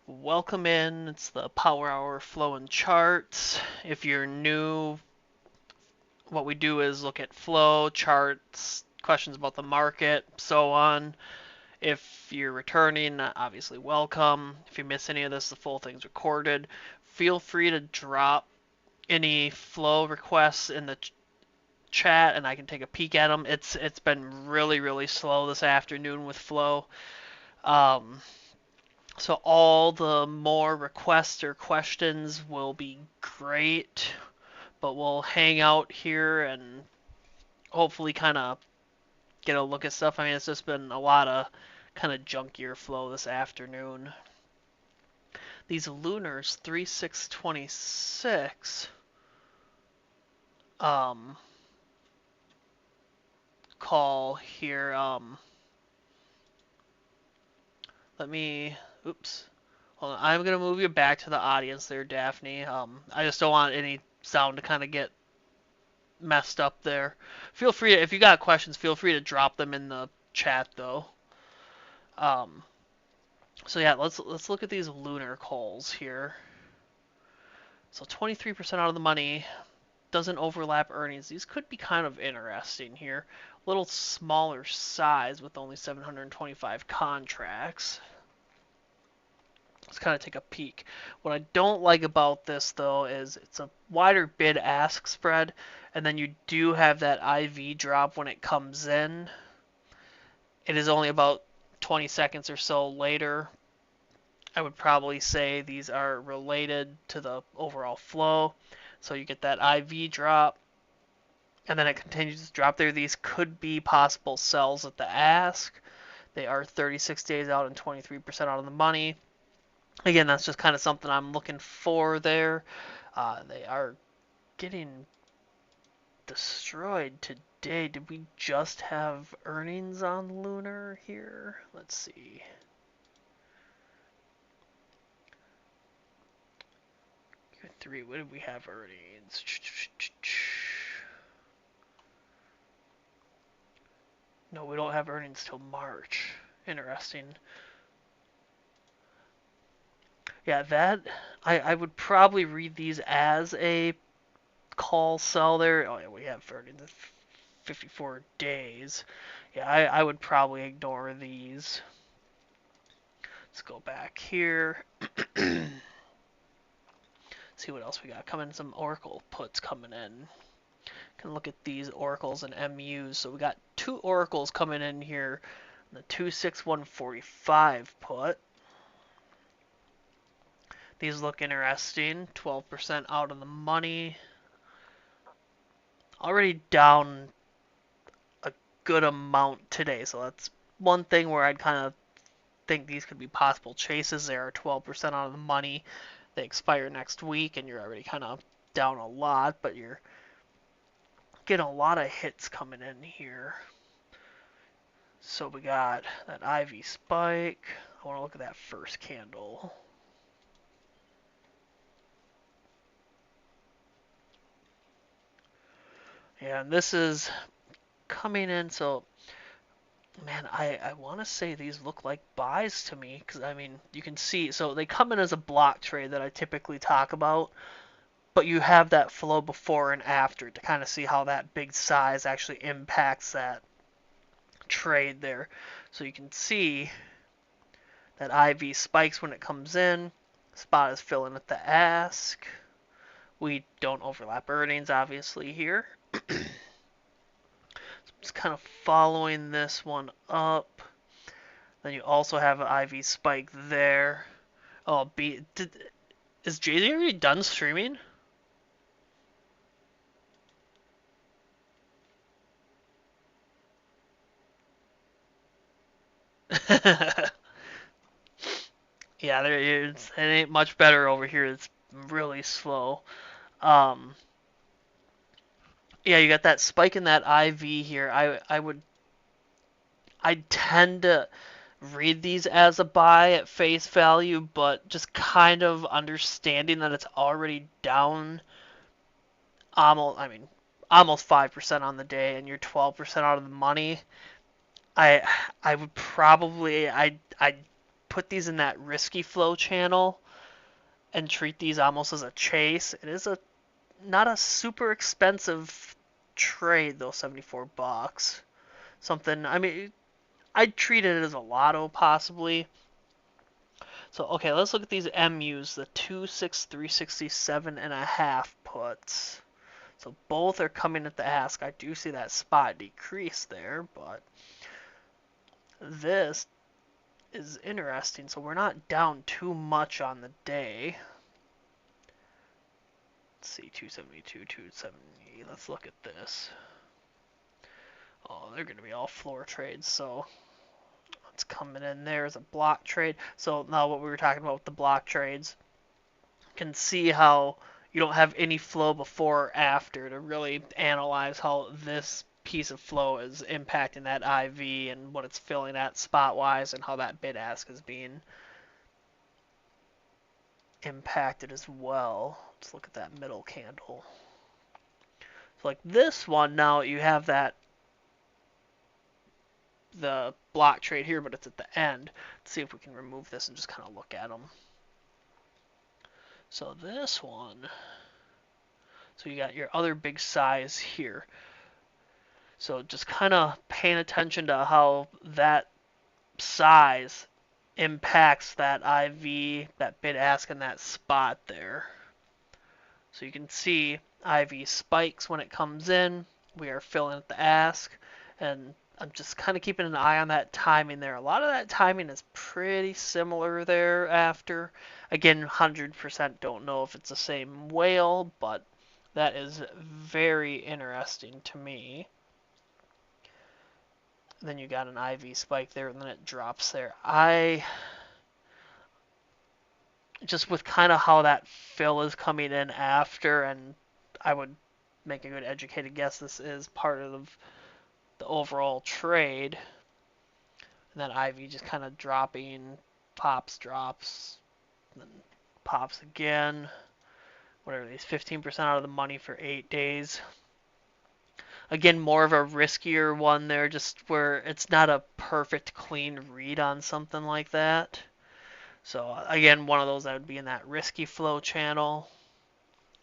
Welcome in. It's the Power Hour Flow and Charts. If you're new, what we do is look at flow, charts, questions about the market, so on. If you're returning, obviously welcome. If you miss any of this, the full thing's recorded. Feel free to drop any flow requests in the chat and I can take a peek at them. It's been really slow this afternoon with flow. So all the more requests or questions will be great, but we'll hang out here and hopefully kind of get a look at stuff. I mean, it's just been a lot of kind of junkier flow this afternoon. These lunars 3626 call here. Let me. Oops. Hold on. I'm gonna move you back to the audience there, Daphne. I just don't want any sound to kind of get messed up there. Feel free to, if you got questions, feel free to drop them in the chat though. So yeah, let's look at these lunar calls here. So 23% out of the money, doesn't overlap earnings. These could be kind of interesting here. A little smaller size with only 725 contracts. Let's kind of take a peek. What I don't like about this though is it's a wider bid-ask spread, and then you do have that IV drop when it comes in. It is only about 20 seconds or so later. I would probably say these are related to the overall flow. So you get that IV drop, and then it continues to drop there. These could be possible sells at the ask. They are 36 days out and 23% out of the money. Again, that's just kind of something I'm looking for there. They are getting destroyed today. Did we just have earnings on Lunar here? Let's see. Q3, what did we have earnings? No, we don't have earnings till March. Interesting. Yeah, that I would probably read these as a call sell there. Oh yeah, we have earnings in 54 days. Yeah, I would probably ignore these. Let's go back here. See what else we got coming. Some Oracle puts coming in. Can look at these oracles and MUs. So we got two oracles coming in here. The 26145 put. These look interesting. 12% out of the money. Already down a good amount today. So that's one thing where I'd kind of think these could be possible chases. They are 12% out of the money. They expire next week, and you're already kind of down a lot, but you're getting a lot of hits coming in here. So we got that IV spike. I want to look at that first candle. Yeah, and this is coming in, so man, I want to say these look like buys to me, because I mean, you can see, so they come in as a block trade that I typically talk about, but you have that flow before and after to kind of see how that big size actually impacts that trade there. So you can see that IV spikes when it comes in. Spot is filling at the ask. We don't overlap earnings, obviously, here. Just kind of following this one up. Then you also have an IV spike there. Oh, is Jay-Z already done streaming? Yeah, it ain't much better over here. It's really slow. Um, yeah, you got that spike in that IV here. I tend to read these as a buy at face value, but just kind of understanding that it's already down almost 5% on the day, and you're 12% out of the money. I would probably I put these in that risky flow channel and treat these almost as a chase. It is a not a super expensive trade though, 74 bucks. Something, I mean, I'd treat it as a lotto possibly. So, okay, let's look at these MUs, the 26367.5 puts. So both are coming at the ask. I do see that spot decrease there, but this is interesting. So we're not down too much on the day. Let's see, 272, 270. Let's look at this. Oh, they're going to be all floor trades, so it's coming in there as a block trade. So now what we were talking about with the block trades, you can see how you don't have any flow before or after to really analyze how this piece of flow is impacting that IV and what it's filling at spot-wise and how that bid-ask is being impacted as well. Let's look at that middle candle. So like this one now, you have that the block trade here, but it's at the end. Let's see if we can remove this and just kind of look at them. So this one, so you got your other big size here. So just kind of paying attention to how that size impacts that IV, that bid ask, and that spot there. So you can see IV spikes when it comes in. We are filling at the ask, and I'm just kind of keeping an eye on that timing there. A lot of that timing is pretty similar there after. Again, 100% don't know if it's the same whale, but that is very interesting to me. Then you got an IV spike there, and then it drops there. Just with kind of how that fill is coming in after, and I would make a good educated guess this is part of the overall trade. And then IV just kind of dropping, pops, drops, and then pops again. Whatever these 15% out of the money for 8 days. Again, more of a riskier one there, just where it's not a perfect clean read on something like that. So again, one of those that would be in that risky flow channel.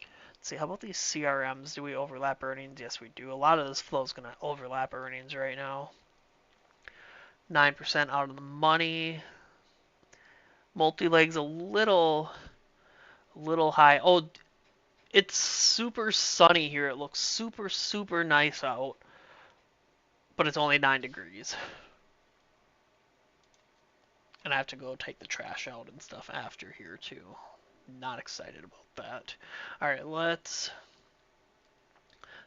Let's see, how about these CRMs? Do we overlap earnings? Yes, we do. A lot of this flow is going to overlap earnings right now. 9% out of the money. Multi-leg's a little high. Oh, it's super sunny here. It looks super, super nice out. But it's only 9 degrees. And I have to go take the trash out and stuff after here, too. Not excited about that. Alright, let's...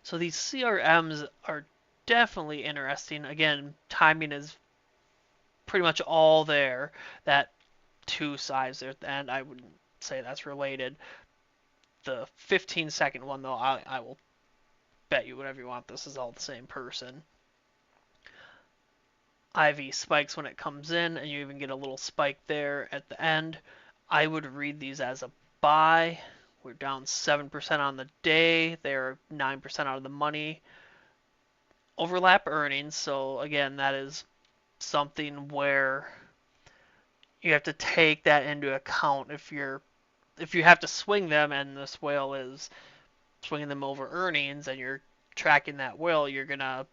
So these CRMs are definitely interesting. Again, timing is pretty much all there. That 2 size there at the end, I wouldn't say that's related. The 15-second one, though, I will bet you whatever you want. This is all the same person. IV spikes when it comes in, and you even get a little spike there at the end. I would read these as a buy. We're down 7% on the day. They're 9% out of the money. Overlap earnings, so again, that is something where you have to take that into account if you have to swing them, and this whale is swinging them over earnings, and you're tracking that whale, you're gonna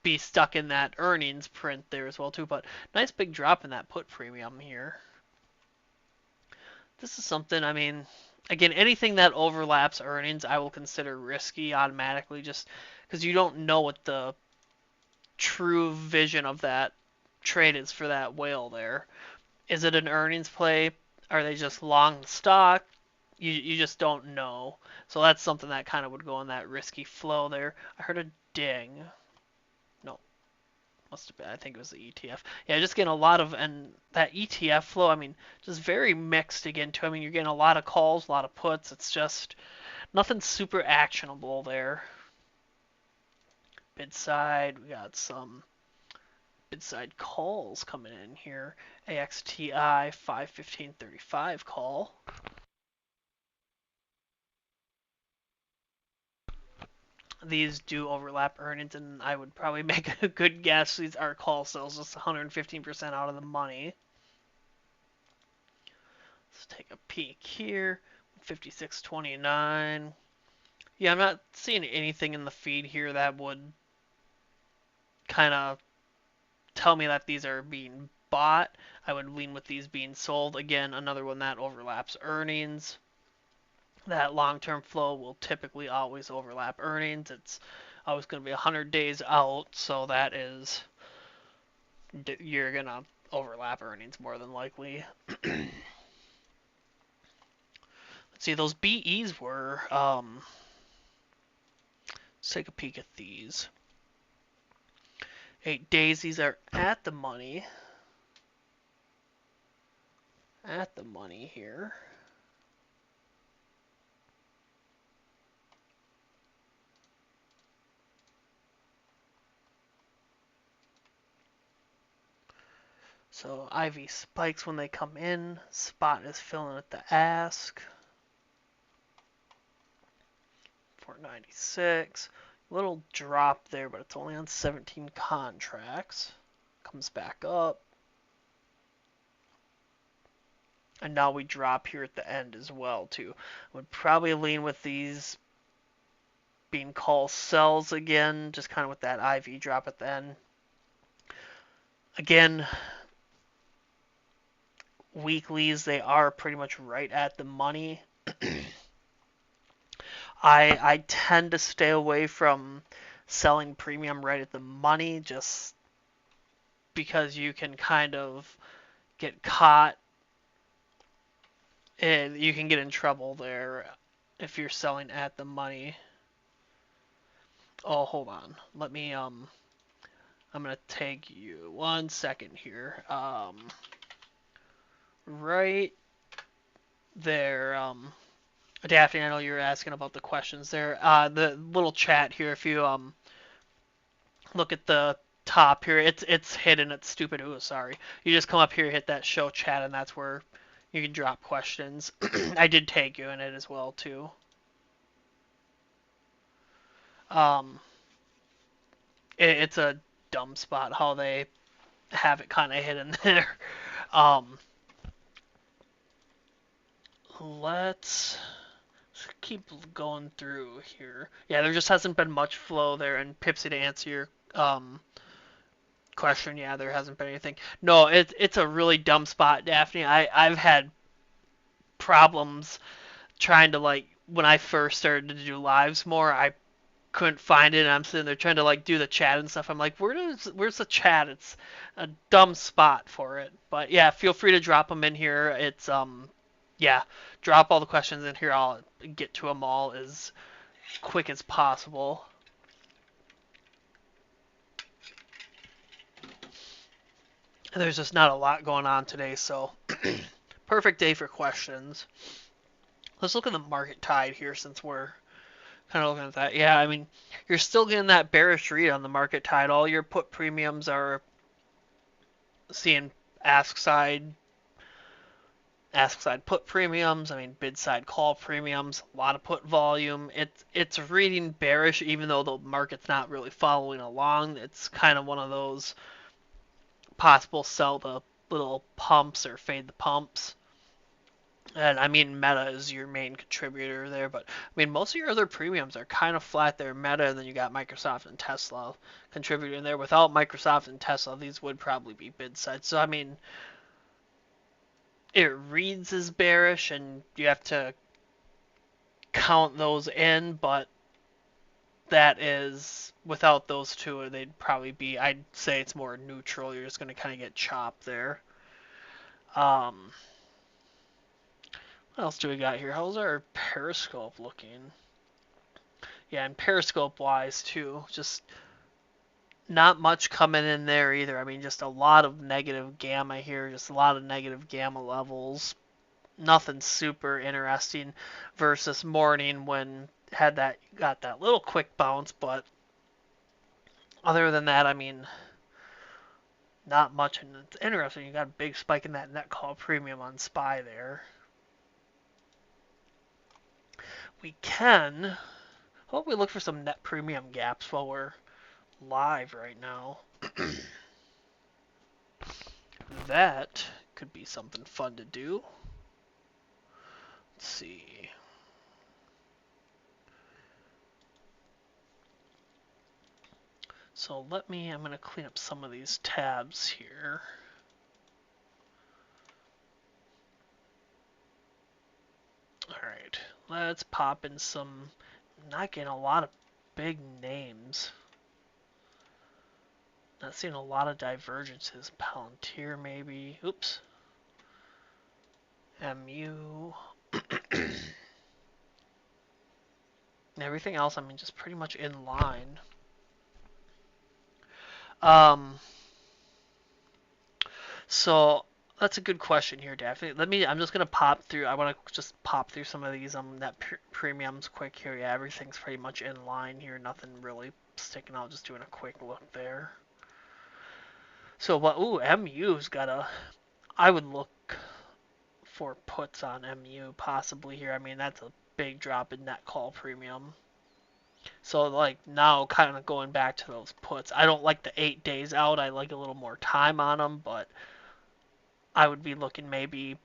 be stuck in that earnings print there as well too. But nice big drop in that put premium here. This is something, I mean, again, anything that overlaps earnings I will consider risky automatically, just because you don't know what the true vision of that trade is for that whale there. Is it an earnings play? Are they just long the stock? You just don't know. So that's something that kind of would go in that risky flow there. I heard a ding. No, must have been. I think it was the ETF. Yeah, just getting a lot of, and that ETF flow, I mean, just very mixed again too. I mean, you're getting a lot of calls, a lot of puts. It's just nothing super actionable there. Bid side, we got some bid side calls coming in here. AXTI 515.35 call. These do overlap earnings, and I would probably make a good guess these are call sales, just 115% out of the money. Let's take a peek here. 56.29. Yeah, I'm not seeing anything in the feed here that would kind of tell me that these are being bought. I would lean with these being sold. Again, another one that overlaps earnings. That long-term flow will typically always overlap earnings. It's always going to be 100 days out, so that is, you're going to overlap earnings more than likely. Let's see, those BEs were, let's take a peek at these. 8 days, these are at the money. At the money here. So IV spikes when they come in. Spot is filling at the ask. 496. Little drop there, but it's only on 17 contracts. Comes back up. And now we drop here at the end as well, too. Would probably lean with these being call sells again, just kind of with that IV drop at the end. Again, weeklies, they are pretty much right at the money. I tend to stay away from selling premium right at the money just because you can kind of get caught and you can get in trouble there if you're selling at the money. Oh, hold on. Let me I'm gonna take you 1 second here. Right there, Daphne, I know you were asking about the questions there. The little chat here, if you look at the top here, it's hidden. It's stupid. Ooh, sorry. You just come up here, hit that show chat, and that's where you can drop questions. I did tag you in it as well too. It's a dumb spot how they have it kind of hidden there. Let's keep going through here. Yeah, there just hasn't been much flow there. And Pipsy, to answer your question, yeah, there hasn't been anything. No, it's a really dumb spot, Daphne. I've had problems trying to, like, when I first started to do lives more, I couldn't find it, and I'm sitting there trying to, like, do the chat and stuff. I'm like, where's the chat? It's a dumb spot for it. But yeah, feel free to drop them in here. It's yeah, drop all the questions in here. I'll get to them all as quick as possible. There's just not a lot going on today, so perfect day for questions. Let's look at the market tide here since we're kind of looking at that. Yeah, I mean, you're still getting that bearish read on the market tide. All your put premiums are seeing ask side put premiums. I mean, bid side call premiums. A lot of put volume. It's reading bearish even though the market's not really following along. It's kind of one of those possible sell the little pumps or fade the pumps. And I mean, Meta is your main contributor there, but I mean, most of your other premiums are kind of flat there. Meta, and then you got Microsoft and Tesla contributing there. Without Microsoft and Tesla, these would probably be bid sides. So I mean, it reads as bearish, and you have to count those in, but that is without those two, they'd probably be. I'd say it's more neutral. You're just going to kind of get chopped there. What else do we got here? How's our Periscope looking? Yeah, and Periscope wise too, just not much coming in there either. I mean, just a lot of negative gamma here, just a lot of negative gamma levels. Nothing super interesting versus morning when got that little quick bounce, but other than that, I mean, not much. And it's interesting, you got a big spike in that net call premium on SPY there. We can hope we look for some net premium gaps while we're live right now. That could be something fun to do. Let's see. So I'm going to clean up some of these tabs here. Alright, let's pop in some, not getting a lot of big names. Not seeing a lot of divergences. Palantir maybe. Oops. MU. Everything else, I mean, just pretty much in line. So that's a good question here, Daphne. I'm just gonna pop through. I want to just pop through some of these net premiums quick here. Yeah, everything's pretty much in line here. Nothing really sticking out. Just doing a quick look there. So what? Ooh, MU's got a. I would look for puts on MU possibly here. I mean, that's a big drop in net call premium. So like now, kind of going back to those puts. I don't like the 8 days out. I like a little more time on them, but I would be looking maybe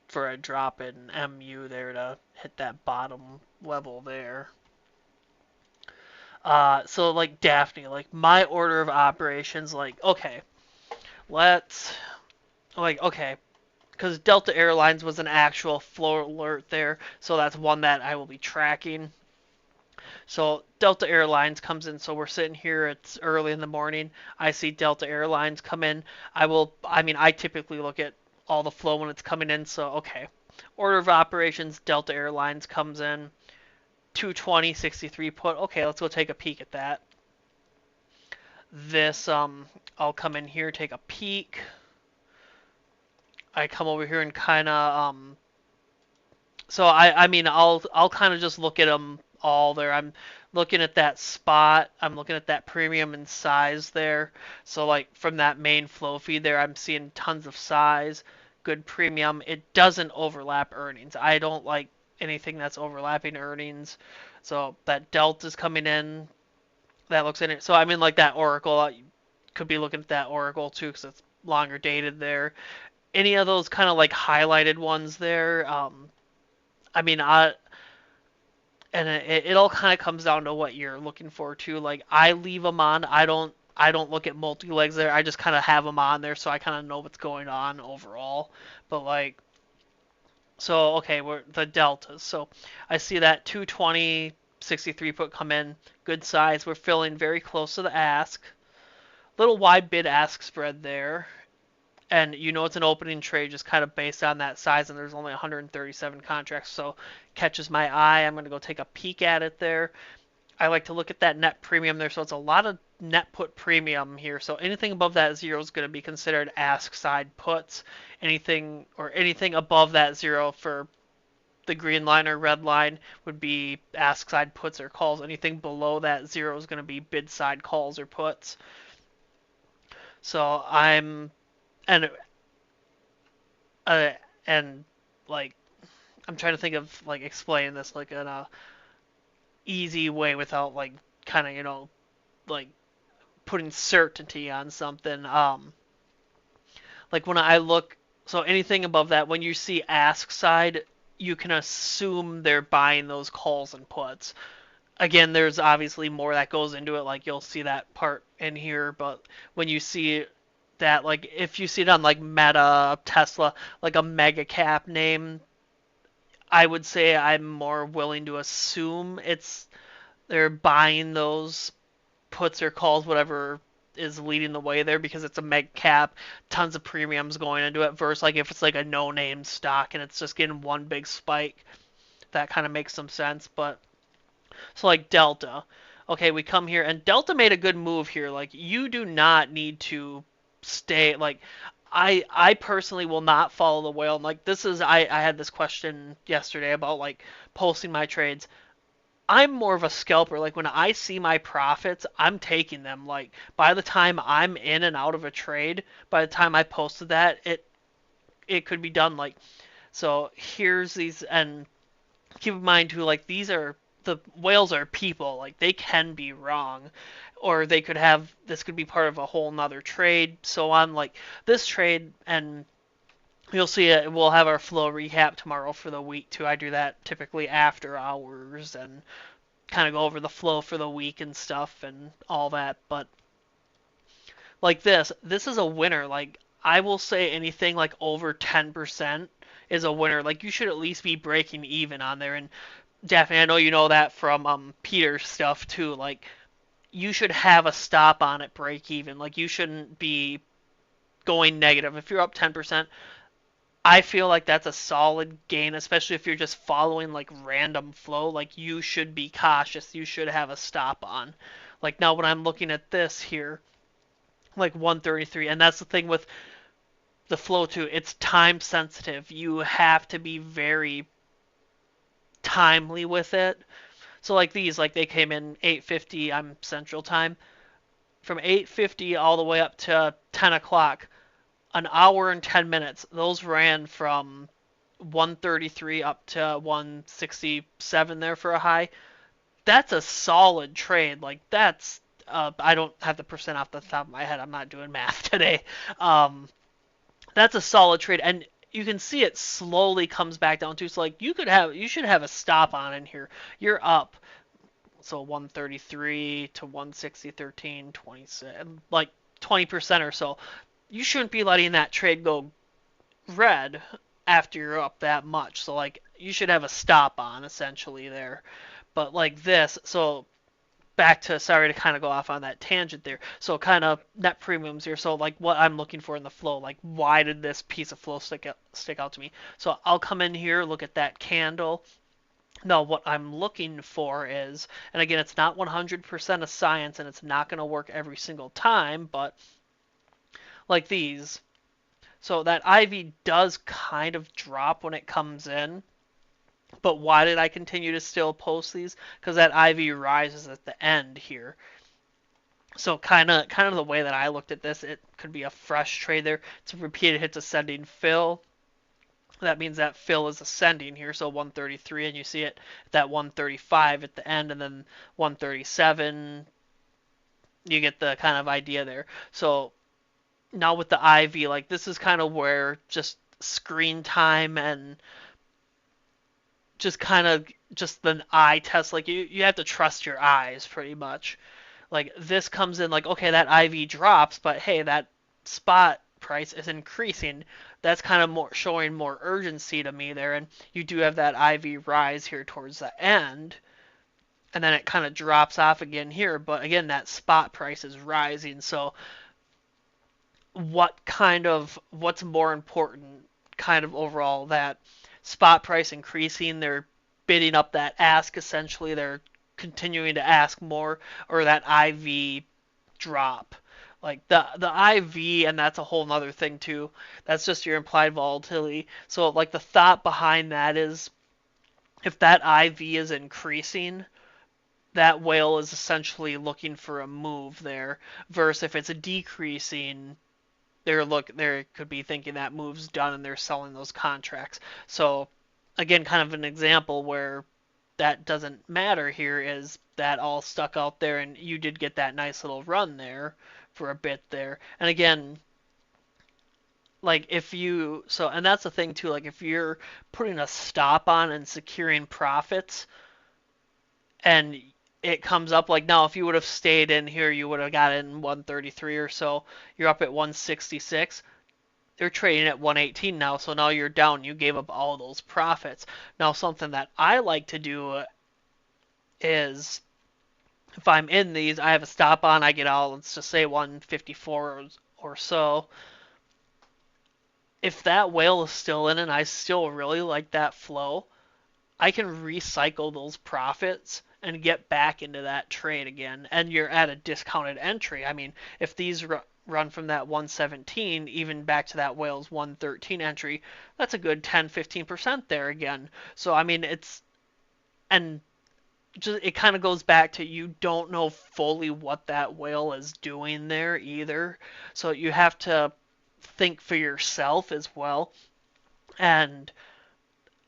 for a drop in MU there to hit that bottom level there. So like Daphne, like my order of operations, like okay, because Delta Airlines was an actual flow alert there, so that's one that I will be tracking. So Delta Airlines comes in, so we're sitting here, it's early in the morning. I see Delta Airlines come in. I typically look at all the flow when it's coming in, so okay. Order of operations, Delta Airlines comes in, 220.63 put. Okay, let's go take a peek at that. I'll come in here, take a peek. I come over here and kind of, I'll kind of just look at them all there. I'm looking at that spot. I'm looking at that premium and size there. So like from that main flow feed there, I'm seeing tons of size, good premium. It doesn't overlap earnings. I don't like anything that's overlapping earnings. So that delta's coming in. That looks in it. So I mean like that Oracle, you could be looking at that Oracle too because it's longer dated there. Any of those kind of like highlighted ones there. I mean, it all kind of comes down to what you're looking for too. Like I leave them on. I don't look at multi legs there. I just kind of have them on there so I kind of know what's going on overall. But like, so okay, we're the deltas. So I see that 220.63 put come in, good size. We're filling very close to the ask. Little wide bid ask spread there. And you know it's an opening trade just kind of based on that size, and there's only 137 contracts, so catches my eye. I'm going to go take a peek at it there. I like to look at that net premium there, so it's a lot of net put premium here. So anything above that zero is going to be considered ask side puts. Anything above that zero for the green line or red line would be ask side puts or calls. Anything below that zero is going to be bid side calls or puts. So and uh, and like I'm trying to think of like explaining this like in a easy way without like kind of like putting certainty on something. Like when I look, so anything above that, when you see ask side, you can assume they're buying those calls and puts. Again, there's obviously more that goes into it. Like you'll see that part in here, but when you see that, like if you see it on like Meta, Tesla, like a mega cap name, I would say I'm more willing to assume they're buying those puts or calls, whatever is leading the way there, because it's a mega cap, tons of premiums going into it, versus like if it's like a no-name stock and it's just getting one big spike, that kind of makes some sense. But so like Delta, okay, we come here and Delta made a good move here. Like you do not need to stay like I personally will not follow the whale. And like this is I had this question yesterday about like posting my trades. I'm more of a scalper. Like when I see my profits, I'm taking them. Like by the time I'm in and out of a trade, by the time I posted that, it could be done. Like so here's these, and keep in mind too, like the whales are people. Like they can be wrong, or they could this could be part of a whole nother trade, so on. Like this trade, and You'll see it. We'll have our flow recap tomorrow for the week too. I do that typically after hours and kind of go over the flow for the week and stuff and all that. But like this is a winner. Like I will say anything like over 10% is a winner. Like you should at least be breaking even on there. And Daphne, I know you know that from Peter's stuff too. Like you should have a stop on it break even. Like you shouldn't be going negative. If you're up 10%, I feel like that's a solid gain, especially if you're just following like random flow. Like you should be cautious. You should have a stop on. Like now when I'm looking at this here, like 133, and that's the thing with the flow too. It's time sensitive. You have to be very timely with it. So like these, like they came in 8:50. I'm Central Time. From 8:50 all the way up to 10 o'clock, an hour and 10 minutes. Those ran from 133 up to 167 there for a high. That's a solid trade. Like that's I don't have the percent off the top of my head. I'm not doing math today. Um, that's a solid trade, and you can see it slowly comes back down too. So like you should have a stop on in here. You're up. So 133 to 160, 13, 26, like 20% or so. You shouldn't be letting that trade go red after you're up that much. So like you should have a stop on essentially there. But like this, so back to sorry to kind of go off on that tangent there. So kind of net premiums here. So like what I'm looking for in the flow, like why did this piece of flow stick out to me? So I'll come in here, look at that candle. No, what I'm looking for is, and again, it's not 100% a science and it's not going to work every single time, but like these. So that IV does kind of drop when it comes in, but why did I continue to still post these? Because that IV rises at the end here. So kind of the way that I looked at this, it could be a fresh trade there. It's a repeated hits ascending fill. That means that fill is ascending here, so 133, and you see it at that 135 at the end, and then 137. You get the kind of idea there. So now with the IV, like this is kind of where just screen time and just kind of just the eye test, like you have to trust your eyes pretty much. Like this comes in like okay that IV drops, but hey that spot price is increasing. That's kind of more showing more urgency to me there, and you do have that IV rise here towards the end, and then it kind of drops off again here. But again, that spot price is rising. So what's more important, kind of overall that spot price increasing, they're bidding up that ask essentially, they're continuing to ask more, or that IV drop. Like the IV, and that's a whole nother thing too. That's just your implied volatility. So like the thought behind that is if that IV is increasing, that whale is essentially looking for a move there. Versus if it's a decreasing, they could be thinking that move's done and they're selling those contracts. So again, kind of an example where that doesn't matter here is that all stuck out there and you did get that nice little run there for a bit there. And again, like if you so and that's the thing too, like if you're putting a stop on and securing profits and it comes up like now if you would have stayed in here you would have got in 133 or so, you're up at 166. They're trading at 118 now, so now you're down. You gave up all those profits. Now, something that I like to do is if I'm in these, I have a stop on, I get out, let's just say 154 or so. If that whale is still in and I still really like that flow, I can recycle those profits and get back into that trade again. And you're at a discounted entry. I mean, if these run from that 117 even back to that whale's 113 entry, that's a good 10-15% there again. So I mean and just it kind of goes back to you don't know fully what that whale is doing there either. So you have to think for yourself as well. And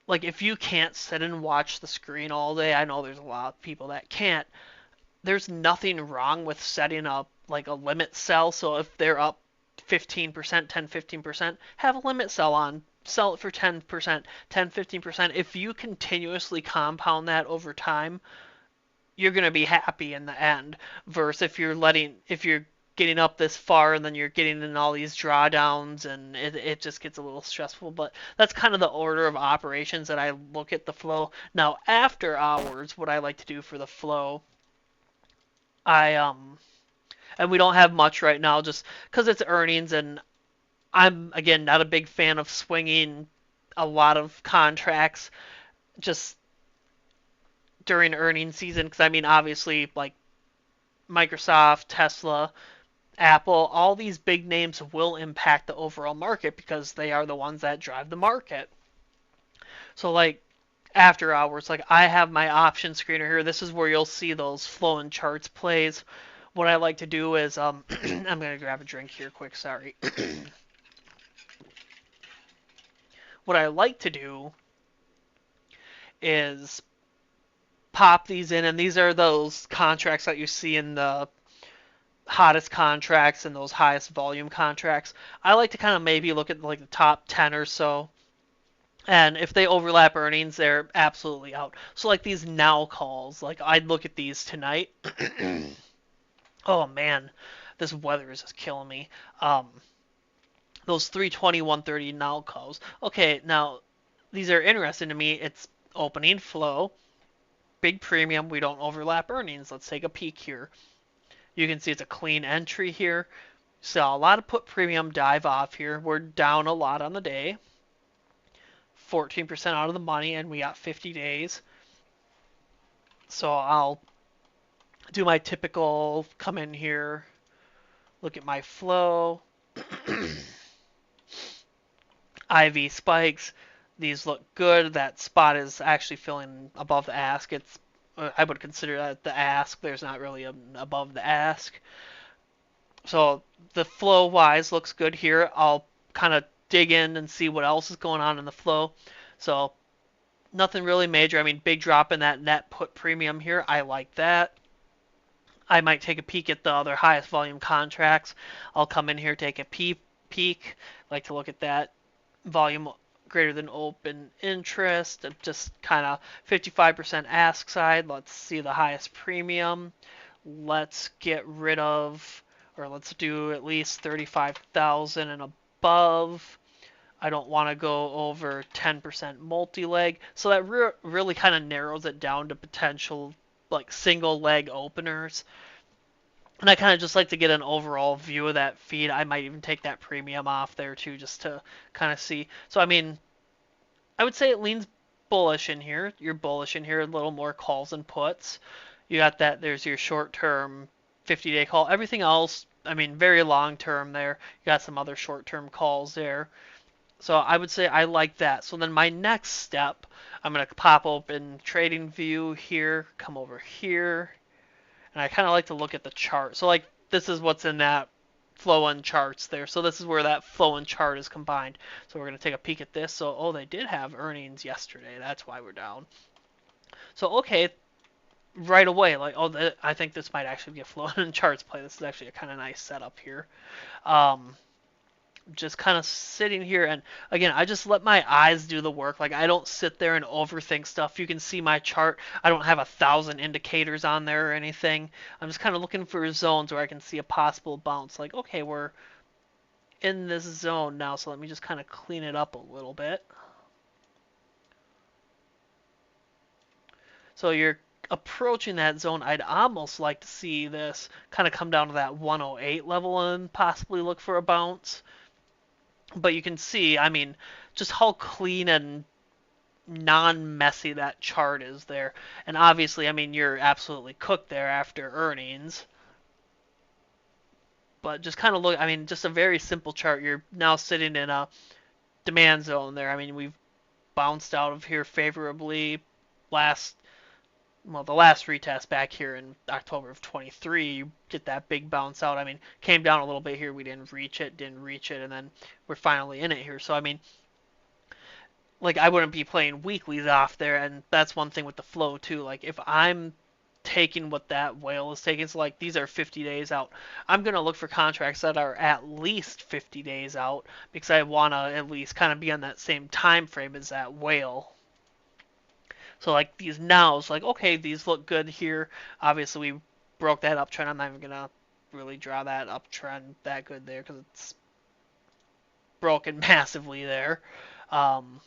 like if you can't sit and watch the screen all day, I know there's a lot of people that can't. There's nothing wrong with setting up like a limit sell. So if they're up 15%, 10, 15%, have a limit sell on sell it for 10%, 10, 15%. If you continuously compound that over time, you're going to be happy in the end. Versus if you're getting up this far and then you're getting in all these drawdowns and it just gets a little stressful. But that's kind of the order of operations that I look at the flow. Now, after hours, what I like to do for the flow, and we don't have much right now just because it's earnings, and I'm, again, not a big fan of swinging a lot of contracts just during earnings season because, I mean, obviously, like Microsoft, Tesla, Apple, all these big names will impact the overall market because they are the ones that drive the market. So, like, after hours, like, I have my option screener here. This is where you'll see those flow and charts plays. What I like to do is, I'm going to grab a drink here quick, sorry. What I like to do is pop these in, and these are those contracts that you see in the hottest contracts and those highest volume contracts. I like to kind of maybe look at like the top 10 or so. And if they overlap earnings, they're absolutely out. So like these now calls, like I'd look at these tonight. Oh man, this weather is just killing me. Those 320, 130 now calls. Okay, now these are interesting to me. It's opening flow, big premium. We don't overlap earnings. Let's take a peek here. You can see it's a clean entry here. So a lot of put premium dive off here. We're down a lot on the day. 14% out of the money, and we got 50 days. So I'll do my typical come in here, look at my flow. IV spikes. These look good. That spot is actually filling above the ask. I would consider that the ask. There's not really an above the ask. So the flow wise looks good here. I'll kind of dig in and see what else is going on in the flow. So nothing really major. I mean, big drop in that net put premium here. I like that. I might take a peek at the other highest volume contracts. I'll come in here, take a peek. Like to look at that volume greater than open interest. Just kind of 55% ask side. Let's see the highest premium. Let's get rid of, or let's do at least 35,000 and above. I don't want to go over 10% multi-leg. So that really kind of narrows it down to potential like single leg openers. And I kind of just like to get an overall view of that feed. I might even take that premium off there too just to kind of see. So I mean, I would say it leans bullish in here. You're bullish in here, a little more calls and puts. You got that, there's your short-term 50-day call. Everything else, I mean, very long-term there. You got some other short-term calls there. So I would say I like that. So then my next step, I'm going to pop open trading view here, come over here, and I kind of like to look at the chart. So like this is what's in that flow and charts there. So this is where that flow and chart is combined. So we're going to take a peek at this. So, oh, they did have earnings yesterday. That's why we're down. So, okay, right away, like, oh, I think this might actually be a flow and charts play. This is actually a kind of nice setup here. Just kind of sitting here, and again, I just let my eyes do the work. Like, I don't sit there and overthink stuff. You can see my chart. I don't have 1,000 indicators on there or anything. I'm just kind of looking for zones where I can see a possible bounce. Like, okay, we're in this zone now, so let me just kind of clean it up a little bit. So you're approaching that zone. I'd almost like to see this kind of come down to that 108 level and possibly look for a bounce. But you can see, I mean, just how clean and non-messy that chart is there. And obviously, I mean, you're absolutely cooked there after earnings. But just kind of look, I mean, just a very simple chart. You're now sitting in a demand zone there. I mean, we've bounced out of here favorably the last retest back here in October of 23, you get that big bounce out. I mean, came down a little bit here. We didn't reach it, and then we're finally in it here. So, I mean, like, I wouldn't be playing weeklies off there, and that's one thing with the flow, too. Like, if I'm taking what that whale is taking. So like these are 50 days out. I'm going to look for contracts that are at least 50 days out because I want to at least kind of be on that same time frame as that whale. So like these nows, like okay, these look good here. Obviously we broke that uptrend. I'm not even going to really draw that uptrend that good there because it's broken massively there. Um,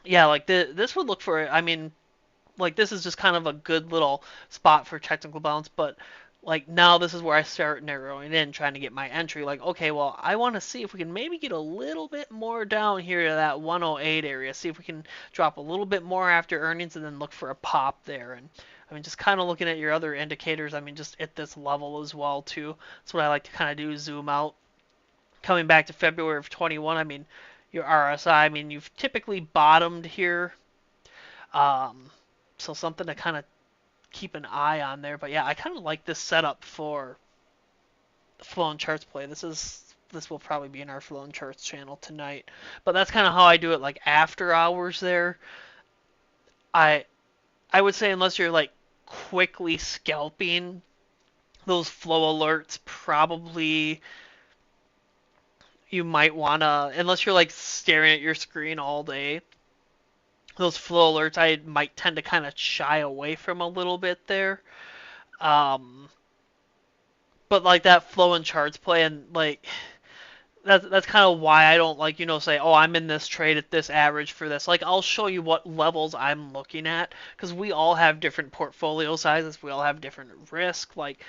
yeah, like this would look for, I mean, like this is just kind of a good little spot for technical bounce, but like now this is where I start narrowing in, trying to get my entry. Like, okay, well, I want to see if we can maybe get a little bit more down here to that 108 area, see if we can drop a little bit more after earnings and then look for a pop there. And I mean, just kind of looking at your other indicators, I mean, just at this level as well, too. That's what I like to kind of do, zoom out. Coming back to February of 21, I mean, your RSI, I mean, you've typically bottomed here. Um, so something to kind of keep an eye on there. But yeah, I kind of like this setup for the flow and charts play. This will probably be in our flow and charts channel tonight. But that's kind of how I do it, like after hours there. I I would say unless you're like quickly scalping, those flow alerts probably you might wanna, unless you're like staring at your screen all day, those flow alerts I might tend to kind of shy away from a little bit there. Um, but like that flow and charts play, and like that's kind of why I don't like, say, oh, I'm in this trade at this average for this. Like I'll show you what levels I'm looking at because we all have different portfolio sizes, we all have different risk. Like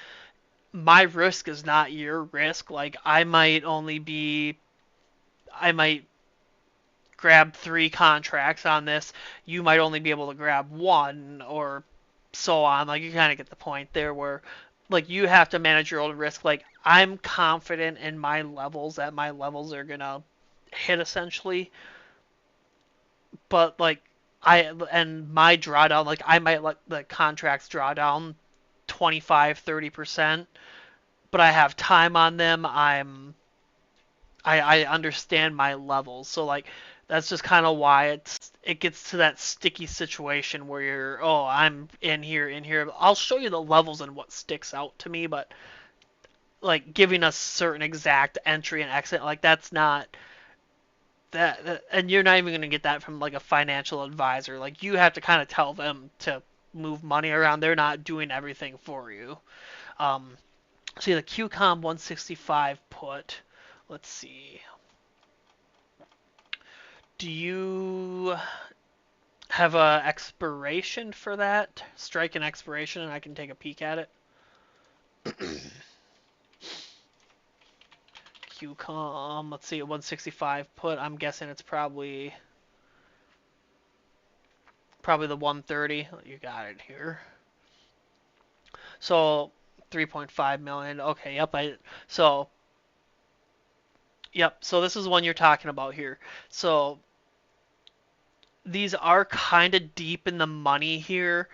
my risk is not your risk. Like I might grab 3 contracts on this, you might only be able to grab 1, or so on. Like you kind of get the point there where like you have to manage your own risk. Like I'm confident in my levels that my levels are gonna hit essentially, but like and my drawdown, like I might let the contracts draw down 25-30%, but I have time on them. I understand my levels. So like that's just kind of why it gets to that sticky situation where you're, oh, I'm in here. I'll show you the levels and what sticks out to me, but like giving a certain exact entry and exit, like that's not that, and you're not even going to get that from like a financial advisor. Like you have to kind of tell them to move money around. They're not doing everything for you. See the QCOM 165 put. Let's see. Do you have a expiration for that? Strike an expiration and I can take a peek at it. QCOM, let's see, 165 put. I'm guessing it's probably the 130. You got it here. So 3.5 million. Okay, yep. So this is one you're talking about here. So these are kind of deep in the money here.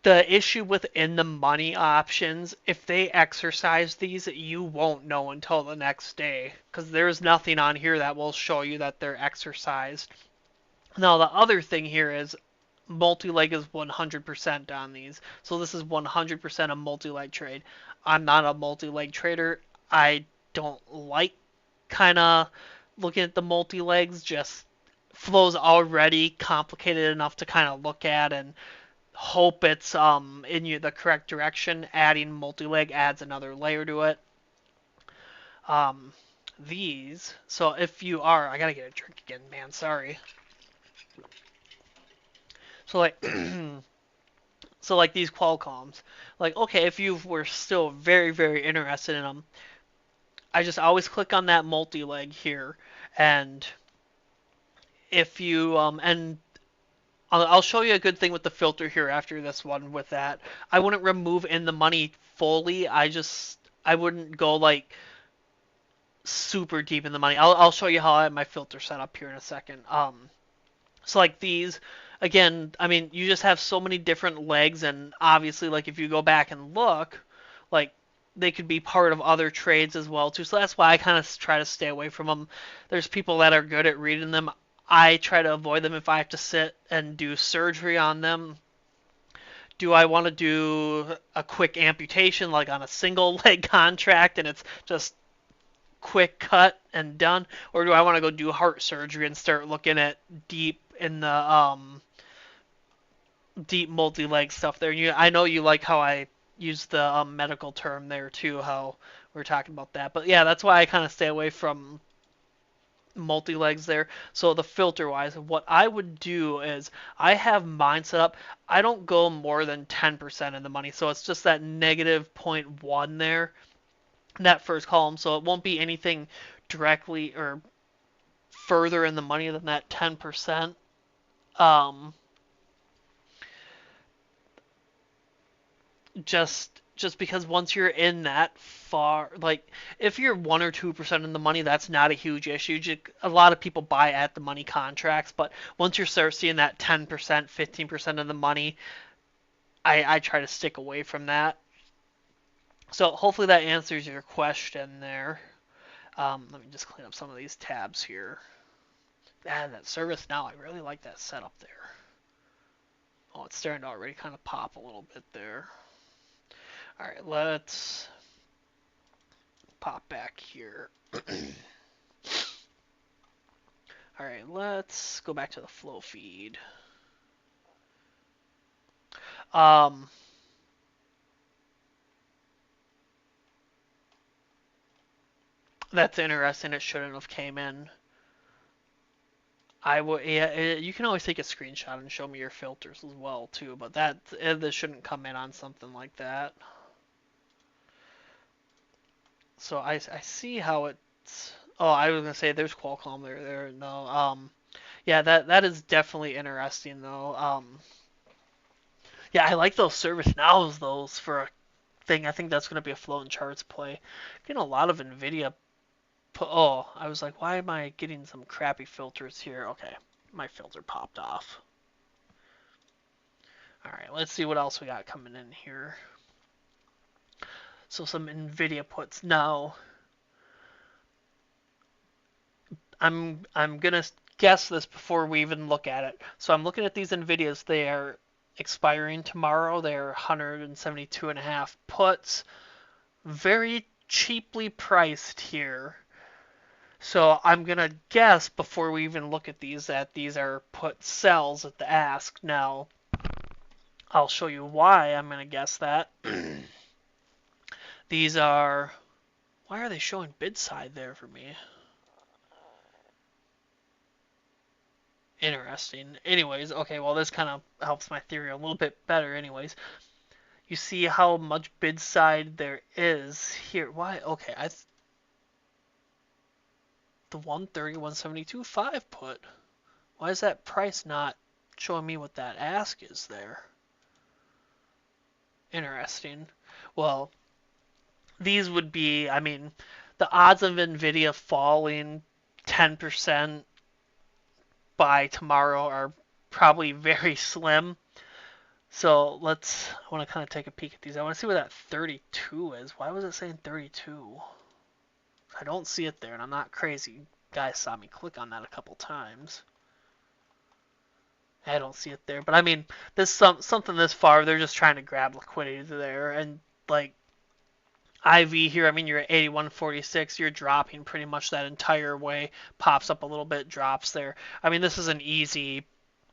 The issue with in the money options, if they exercise these, you won't know until the next day because there's nothing on here that will show you that they're exercised. Now the other thing here is multi-leg is 100% on these. So this is 100% a multi-leg trade. I'm not a multi-leg trader. I don't like kind of looking at the multi-legs. Just flow's already complicated enough to kind of look at and hope it's in the correct direction. Adding multi-leg adds another layer to it. These, so if you are, I gotta get a drink again, man, sorry. So like so like these Qualcomms, like okay, if you were still very, very interested in them, I just always click on that multi-leg here, and if you and I'll show you a good thing with the filter here after this one with that. I wouldn't remove in the money fully. I wouldn't go like super deep in the money. I'll show you how I have my filter set up here in a second. So like these, again, I mean, you just have so many different legs, and obviously, like if you go back and look, like they could be part of other trades as well too. So that's why I kind of try to stay away from them. There's people that are good at reading them. I try to avoid them if I have to sit and do surgery on them. Do I want to do a quick amputation like on a single leg contract and it's just quick cut and done, or do I want to go do heart surgery and start looking at deep in the deep multi-leg stuff there? I know you like how I use the medical term there too, how we're talking about that. But yeah, that's why I kind of stay away from multi-legs there. So the filter wise, what I would do is I have mine set up. I don't go more than 10% in the money, so it's just that negative zero point 0.1 there, that first column. So it won't be anything directly or further in the money than that 10%. Um, just because once you're in that far, like if you're 1 or 2% in the money, that's not a huge issue. A lot of people buy at the money contracts, but once you start seeing that 10%, 15% of the money, I try to stick away from that. So hopefully that answers your question there. Let me just clean up some of these tabs here. That service now, I really like that setup there. Oh, it's starting to already kind of pop a little bit there. All right, let's pop back here. All right, let's go back to the flow feed. That's interesting. It shouldn't have came in. Yeah, you can always take a screenshot and show me your filters as well too, but this shouldn't come in on something like that. So I see how it's. Oh, I was gonna say there's Qualcomm there. No. Yeah, that is definitely interesting though. Yeah, I like those service nows those for a thing. I think that's gonna be a flow and charts play. Getting a lot of Nvidia. Oh, I was like, why am I getting some crappy filters here? Okay, my filter popped off. All right, let's see what else we got coming in here. So some Nvidia puts now. I'm gonna guess this before we even look at it. So I'm looking at these Nvidias. They are expiring tomorrow. They're 172.5 puts, very cheaply priced here. So I'm gonna guess before we even look at these that these are put sells at the ask. Now I'll show you why I'm gonna guess that. These are. Why are they showing bid side there for me? Interesting. Anyways, okay, well this kind of helps my theory a little bit better anyways. You see how much bid side there is here. Why? Okay, the 130, 172, 5 put. Why is that price not showing me what that ask is there? Interesting. Well, these would be, I mean, the odds of Nvidia falling 10% by tomorrow are probably very slim. So I want to kind of take a peek at these. I want to see where that 32 is. Why was it saying 32? I don't see it there, and I'm not crazy. Guys saw me click on that a couple times. I don't see it there, but I mean, this something this far, they're just trying to grab liquidity there, and like IV here, I mean, you're at 81.46, you're dropping pretty much that entire way. Pops up a little bit, drops there. I mean, this is an easy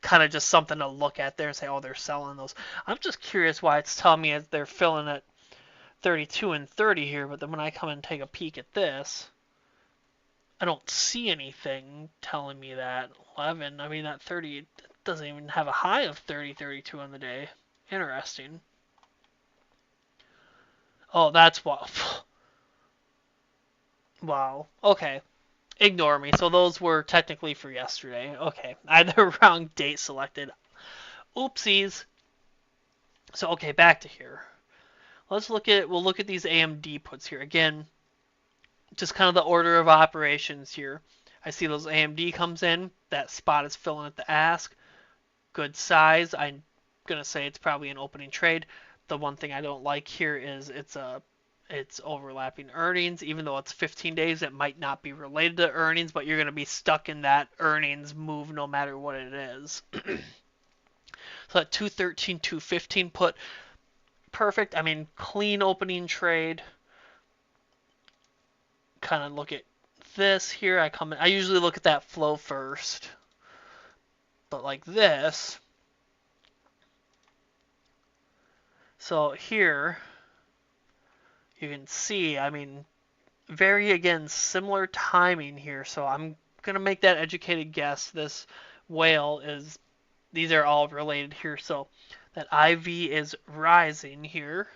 kind of just something to look at there and say, oh, they're selling those. I'm just curious why it's telling me they're filling at 32 and 30 here, but then when I come and take a peek at this, I don't see anything telling me that 11. I mean, that 30 doesn't even have a high of 30, 32 on the day. Interesting. Oh, that's what. Wow. Okay. Ignore me. So those were technically for yesterday. Okay. I had the wrong date selected. Oopsies. So, okay, back to here. We'll look at these AMD puts here. Again, just kind of the order of operations here. I see those AMD comes in. That spot is filling at the ask. Good size. I'm going to say it's probably an opening trade. The one thing I don't like here is it's overlapping earnings. Even though it's 15 days, it might not be related to earnings, but you're going to be stuck in that earnings move no matter what it is. So that 213, 215 put, perfect. I mean, clean opening trade. Kind of look at this here. I usually look at that flow first. But like this. So here, you can see, I mean, very, again, similar timing here. So I'm going to make that educated guess. This whale is, these are all related here. So that IV is rising here.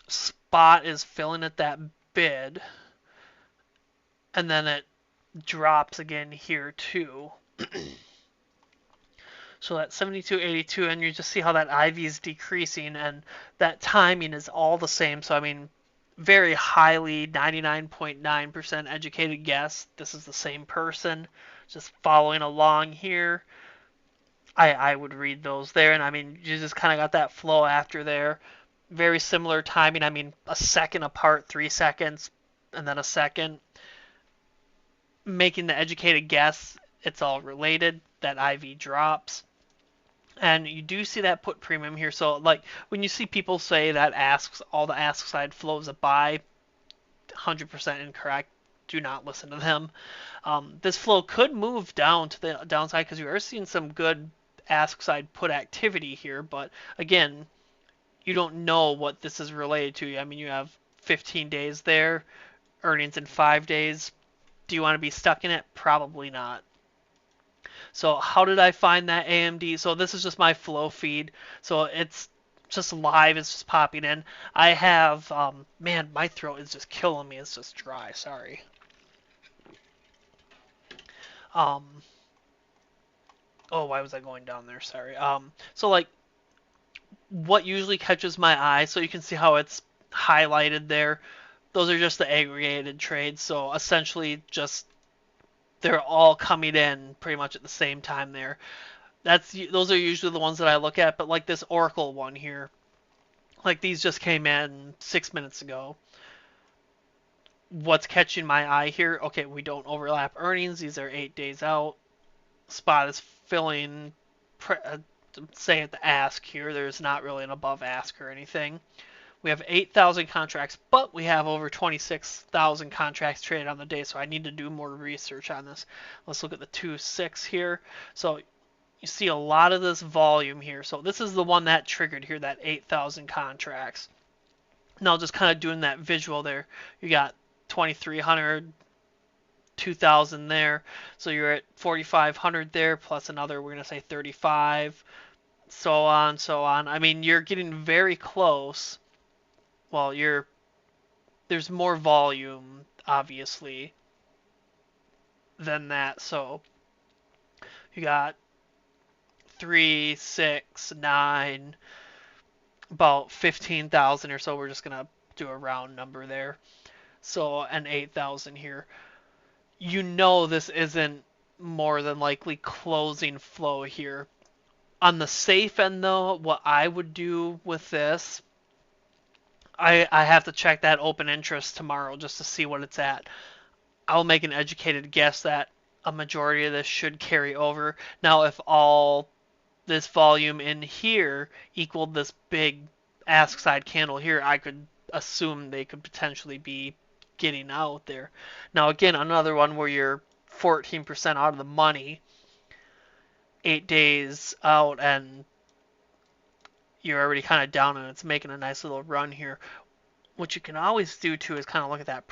Spot is filling at that bid. And then it drops again here too. So that 72.82, and you just see how that IV is decreasing, and that timing is all the same. So I mean, very highly 99.9% educated guess. This is the same person, just following along here. I would read those there, and I mean, you just kind of got that flow after there. Very similar timing. I mean, a second apart, 3 seconds, and then a second. Making the educated guess, it's all related. That IV drops. And you do see that put premium here. So like when you see people say that all the ask side flows a buy, 100% incorrect. Do not listen to them. This flow could move down to the downside because you are seeing some good ask side put activity here. But again, you don't know what this is related to. I mean, you have 15 days there, earnings in 5 days. Do you want to be stuck in it? Probably not. So how did I find that AMD? So this is just my flow feed. So it's just live. It's just popping in. I have, man, my throat is just killing me. It's just dry. Sorry. Um, oh, why was I going down there? Sorry. So like what usually catches my eye, so you can see how it's highlighted there. Those are just the aggregated trades. So essentially just they're all coming in pretty much at the same time there. Those are usually the ones that I look at, but like this Oracle one here, like these just came in 6 minutes ago. What's catching my eye here? Okay, we don't overlap earnings. These are 8 days out. Spot is filling, say at the ask here. There's not really an above ask or anything. We have 8,000 contracts, but we have over 26,000 contracts traded on the day, so I need to do more research on this. Let's look at the 2.6 here. So you see a lot of this volume here. So this is the one that triggered here, that 8,000 contracts. Now just kind of doing that visual there. You got 2,300, 2,000 there. So you're at 4,500 there, plus another, we're going to say 35, so on, so on. I mean, you're getting very close. Well, there's more volume, obviously, than that. So you got 3, 6, 9, about 15,000 or so. We're just gonna do a round number there. So an 8,000 here. You know this isn't more than likely closing flow here. On the safe end though, what I would do with this, I have to check that open interest tomorrow just to see what it's at. I'll make an educated guess that a majority of this should carry over. Now, if all this volume in here equaled this big ask side candle here, I could assume they could potentially be getting out there. Now, again, another one where you're 14% out of the money, 8 days out, and you're already kind of down and it's making a nice little run here. What you can always do too is kind of look at that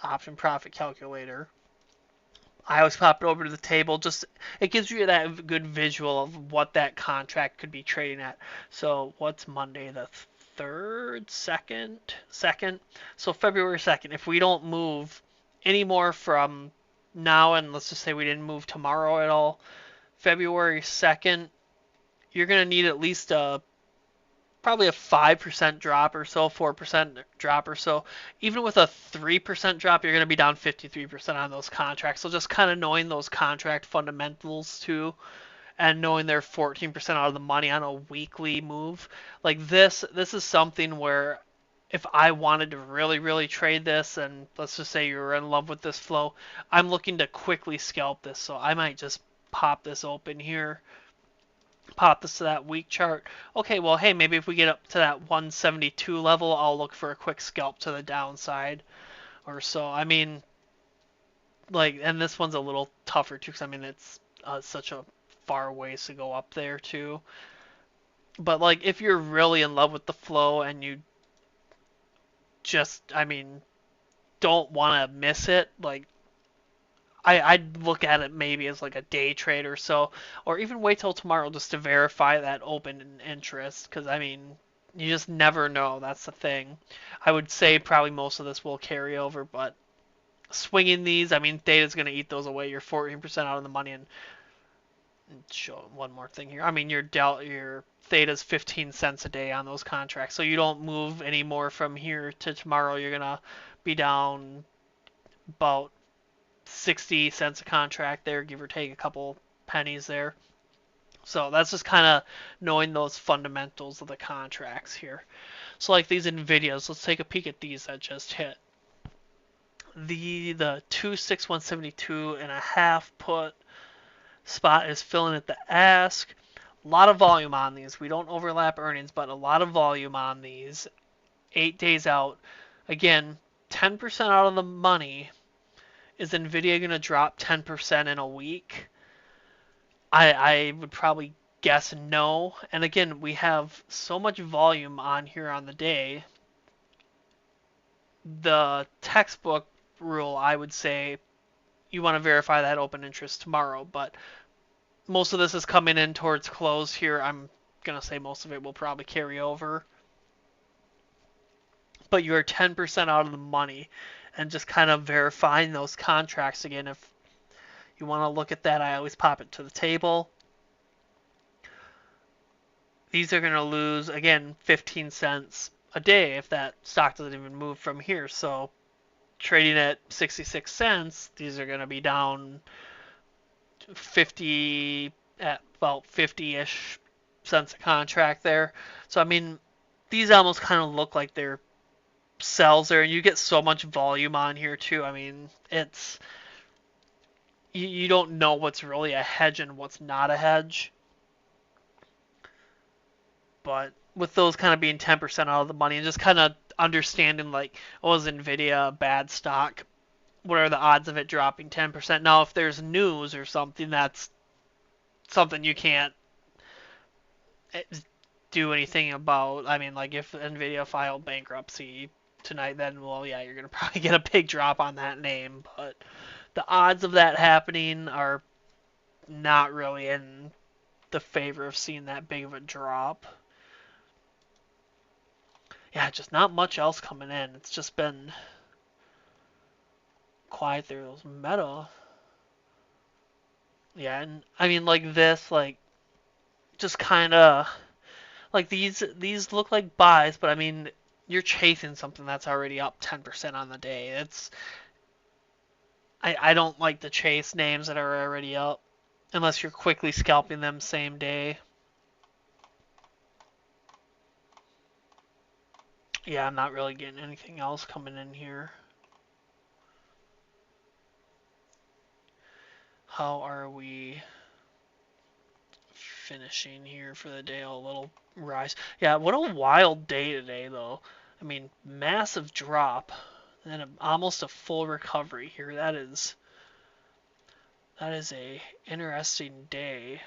option profit calculator. I always pop it over to the table. Just it gives you that good visual of what that contract could be trading at. So what's Monday the 3rd, 2nd? So February 2nd. If we don't move any more from now, and let's just say we didn't move tomorrow at all, February 2nd, you're gonna need at least probably a 5% drop or so, 4% drop or so. Even with a 3% drop, you're going to be down 53% on those contracts. So just kind of knowing those contract fundamentals too, and knowing they're 14% out of the money on a weekly move. Like this is something where if I wanted to really, really trade this, and let's just say you were in love with this flow, I'm looking to quickly scalp this. So I might just pop this open here, pop this to that week chart. Okay, well, hey, maybe if we get up to that 172 level, I'll look for a quick scalp to the downside or so. I mean, like, and this one's a little tougher too, because I mean, it's such a far ways to go up there too. But like, if you're really in love with the flow and you just, I mean, don't want to miss it, like, I'd look at it maybe as like a day trade or so, or even wait till tomorrow just to verify that open interest, because I mean, you just never know. That's the thing. I would say probably most of this will carry over, but swinging these, I mean, theta's going to eat those away. You're 14% out of the money, and show one more thing here. I mean, your theta's 15 cents a day on those contracts, so you don't move any more from here to tomorrow. You're gonna be down about 60 cents a contract there, give or take a couple pennies there. So that's just kind of knowing those fundamentals of the contracts here. So like these Nvidias, let's take a peek at these that just hit. The 26172.5 put spot is filling at the ask. A lot of volume on these. We don't overlap earnings, but a lot of volume on these. 8 days out. Again, 10% out of the money. Is Nvidia going to drop 10% in a week? I would probably guess no. And again, we have so much volume on here on the day. The textbook rule, I would say, you want to verify that open interest tomorrow. But most of this is coming in towards close here. I'm going to say most of it will probably carry over. But you're 10% out of the money. And just kind of verifying those contracts again. If you want to look at that, I always pop it to the table. These are going to lose, again, 15 cents a day if that stock doesn't even move from here. So trading at 66 cents, these are going to be down 50 at about 50-ish cents a contract there. So I mean, these almost kind of look like they're sells there, and you get so much volume on here too. I mean, it's you don't know what's really a hedge and what's not a hedge. But with those kind of being 10% out of the money and just kind of understanding like, oh, is Nvidia a bad stock? What are the odds of it dropping 10%? Now, if there's news or something, that's something you can't do anything about. I mean, like if Nvidia filed bankruptcy tonight, then, well, yeah, you're going to probably get a big drop on that name. But the odds of that happening are not really in the favor of seeing that big of a drop. Yeah, just not much else coming in. It's just been quiet there. Those Meta. Yeah, and I mean like this, like just kind of like these look like buys, but I mean you're chasing something that's already up 10% on the day. I don't like to chase names that are already up unless you're quickly scalping them same day. Yeah, I'm not really getting anything else coming in here. How are we finishing here for the day? A little rise. Yeah, what a wild day today, though. I mean, massive drop, and almost a full recovery here. That is a interesting day.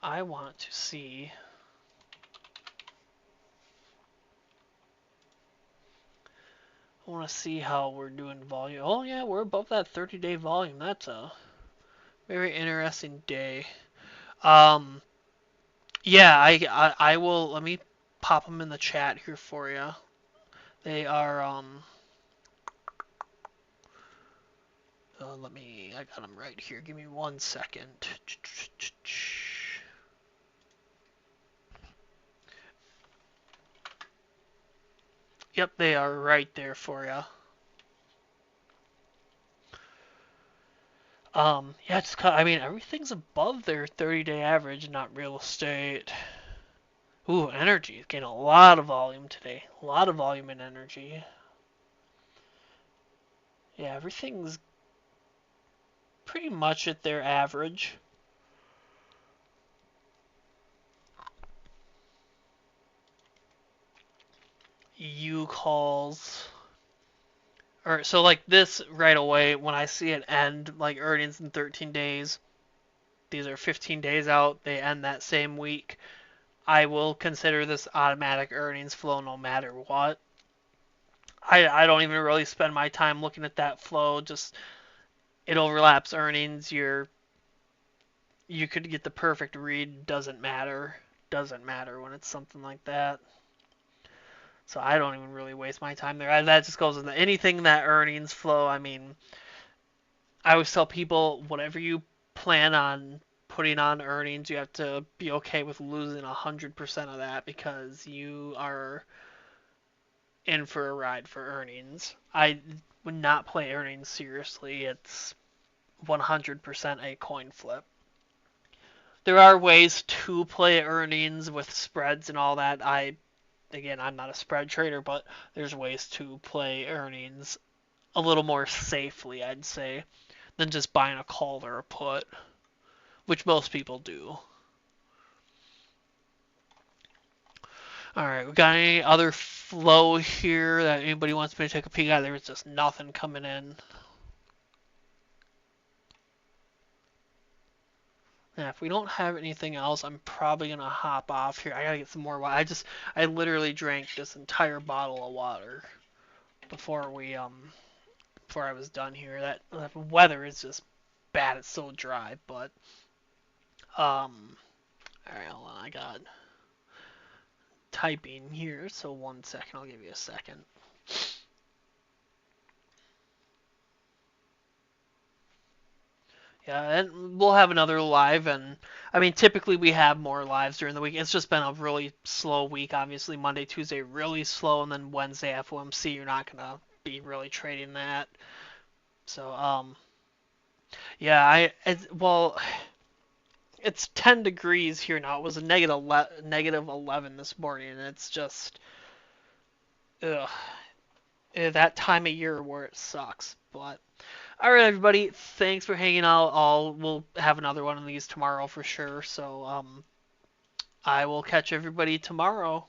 I want to see. I want to see how we're doing volume. Oh yeah, we're above that 30-day volume. That's a very interesting day. Yeah, I will. Let me pop them in the chat here for you. They are I got them right here. Give me 1 second. Yep, they are right there for you. Yeah, I mean, everything's above their 30-day average, not real estate. Ooh, energy. Getting a lot of volume today. A lot of volume in energy. Yeah, everything's pretty much at their average. U calls. Or so like this right away when I see it end like earnings in 13 days. These are 15 days out. They end that same week. I will consider this automatic earnings flow no matter what. I don't even really spend my time looking at that flow. Just it overlaps earnings. You could get the perfect read. Doesn't matter. Doesn't matter when it's something like that. So I don't even really waste my time there. That just goes into anything that earnings flow. I mean, I always tell people whatever you plan on putting on earnings, you have to be okay with losing 100% of that because you are in for a ride for earnings. I would not play earnings seriously. It's 100% a coin flip. There are ways to play earnings with spreads and all that. Again, I'm not a spread trader, but there's ways to play earnings a little more safely, I'd say, than just buying a call or a put, which most people do. All right, we got any other flow here that anybody wants me to take a peek at? There's just nothing coming in. Yeah, if we don't have anything else, I'm probably gonna hop off here. I gotta get some more water. I literally drank this entire bottle of water before before I was done here. That weather is just bad. It's so dry, but all right, hold on. I got typing here, so 1 second. I'll give you a second. Yeah, and we'll have another live, and I mean, typically we have more lives during the week. It's just been a really slow week. Obviously, Monday, Tuesday really slow, and then Wednesday FOMC, you're not gonna be really trading that. So, yeah, well, it's 10 degrees here now. It was a negative 11 this morning, and it's just, ugh, that time of year where it sucks. But all right, everybody, thanks for hanging out. We'll have another one of these tomorrow for sure. So I will catch everybody tomorrow.